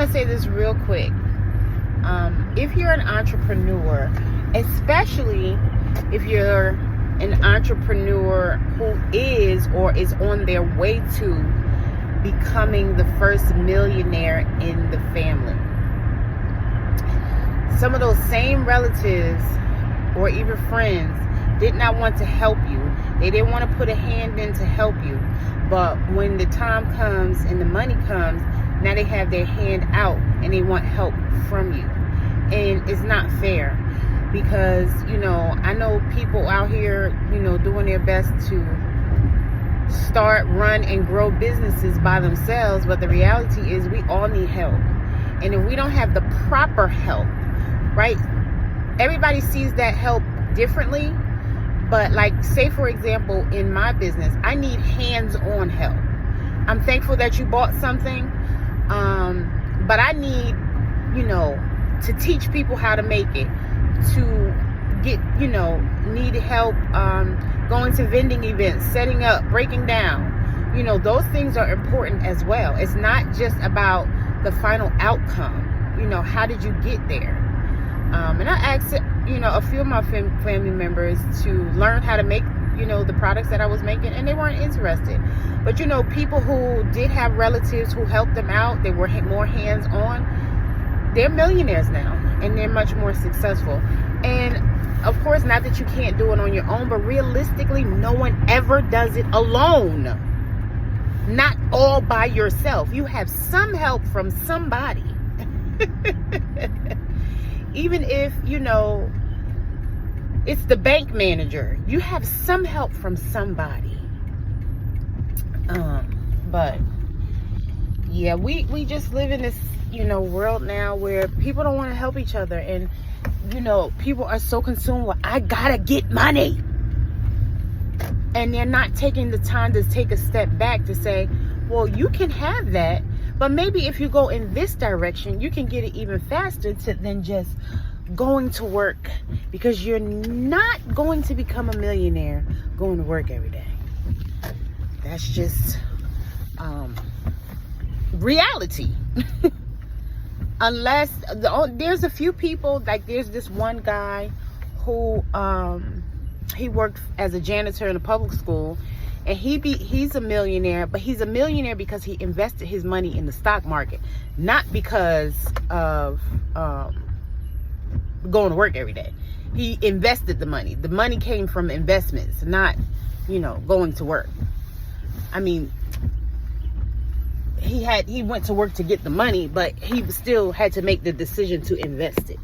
to say this real quick. If you're an entrepreneur, especially if you're an entrepreneur who is or is on their way to becoming the first millionaire in the family, some of those same relatives or even friends did not want to help you. They didn't want to put a hand in to help you. But when the time comes and the money comes, now they have their hand out and they want help from you. And it's not fair because, I know people out here, doing their best to start, run, and grow businesses by themselves. But the reality is we all need help. And if we don't have the proper help, right? Everybody sees that help differently. But like, say for example, in my business, I need hands-on help. I'm thankful that you bought something. But I need, to teach people how to make it, to get, need help going to vending events, setting up, breaking down. Those things are important as well. It's not just about the final outcome. How did you get there? And I asked, a few of my family members to learn how to make, the products that I was making, and they weren't interested. But, people who did have relatives who helped them out, they were more hands-on, they're millionaires now, and they're much more successful. And, of course, not that you can't do it on your own, but realistically, no one ever does it alone. Not all by yourself. You have some help from somebody. Even if, it's the bank manager, you have some help from somebody. But yeah, we just live in this, world now where people don't want to help each other. And, people are so consumed with, I gotta get money. And they're not taking the time to take a step back to say, well, you can have that, but maybe if you go in this direction, you can get it even faster than just going to work, because you're not going to become a millionaire going to work every day. That's just reality. Unless there's a few people, like there's this one guy who he worked as a janitor in a public school, and he's a millionaire, but he's a millionaire because he invested his money in the stock market, not because of going to work every day. He invested the money. The money came from investments, not, going to work. I mean, he went to work to get the money, but he still had to make the decision to invest it.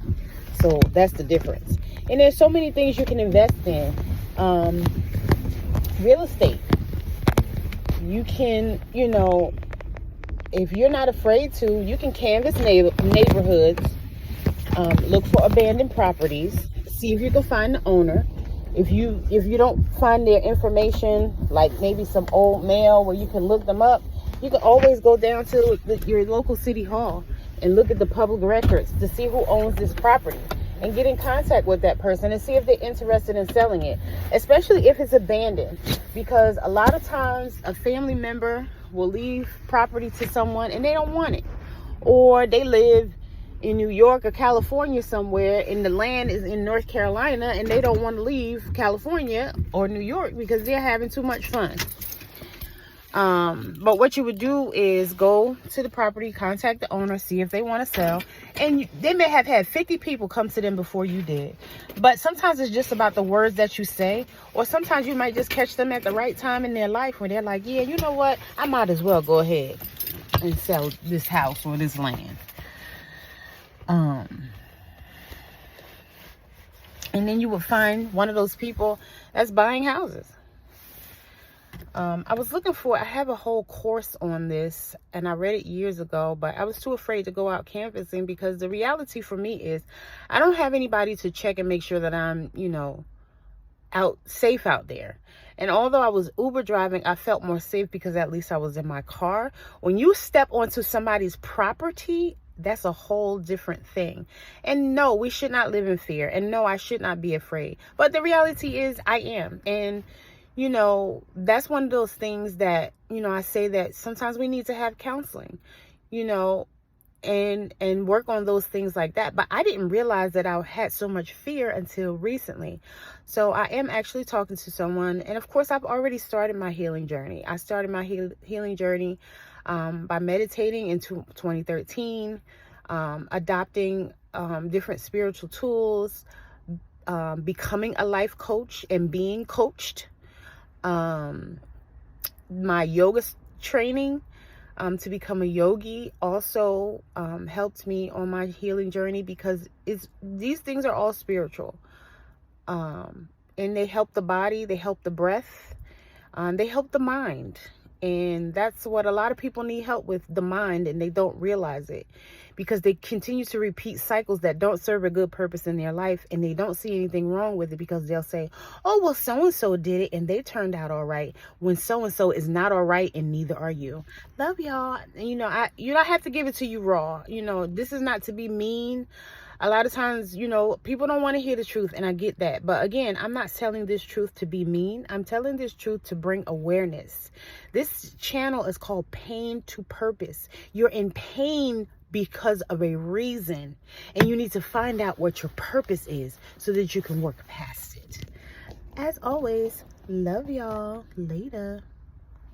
So that's the difference. And there's so many things you can invest in. Real estate. You can, if you're not afraid to, you can canvass neighborhoods, look for abandoned properties, see if you can find the owner. If you don't find their information, like maybe some old mail where you can look them up, you can always go down to your local city hall and look at the public records to see who owns this property and get in contact with that person and see if they're interested in selling it, especially if it's abandoned. Because a lot of times a family member will leave property to someone and they don't want it, or they live in New York or California somewhere and the land is in North Carolina and they don't want to leave California or New York because they're having too much fun. But what you would do is go to the property, contact the owner, see if they want to sell. And they may have had 50 people come to them before you did. But sometimes it's just about the words that you say. Or sometimes you might just catch them at the right time in their life where they're like, yeah, you know what? I might as well go ahead and sell this house or this land. And then you would find one of those people that's buying houses. I was I have a whole course on this, and I read it years ago, but I was too afraid to go out canvassing because the reality for me is I don't have anybody to check and make sure that I'm, safe out there. And although I was Uber driving, I felt more safe because at least I was in my car. When you step onto somebody's property, that's a whole different thing. And no, we should not live in fear. And no, I should not be afraid. But the reality is I am. And that's one of those things that, I say that sometimes we need to have counseling, and work on those things like that. But I didn't realize that I had so much fear until recently. So I am actually talking to someone, and of course I've already started my healing journey. I started my healing journey by meditating in 2013, adopting different spiritual tools, becoming a life coach and being coached, my yoga training to become a yogi also helped me on my healing journey, because these things are all spiritual, and they help the body, they help the breath, they help the mind. And that's what a lot of people need help with, the mind, and they don't realize it because they continue to repeat cycles that don't serve a good purpose in their life, and they don't see anything wrong with it because they'll say, oh, well, so-and-so did it and they turned out all right, when so-and-so is not all right, and neither are you. Love y'all. You know, I have to give it to you raw. You know, this is not to be mean. A lot of times, you know, people don't want to hear the truth, and I get that. But again, I'm not telling this truth to be mean. I'm telling this truth to bring awareness. This channel is called Pain to Purpose. You're in pain because of a reason, and you need to find out what your purpose is so that you can work past it. As always, love y'all. Later.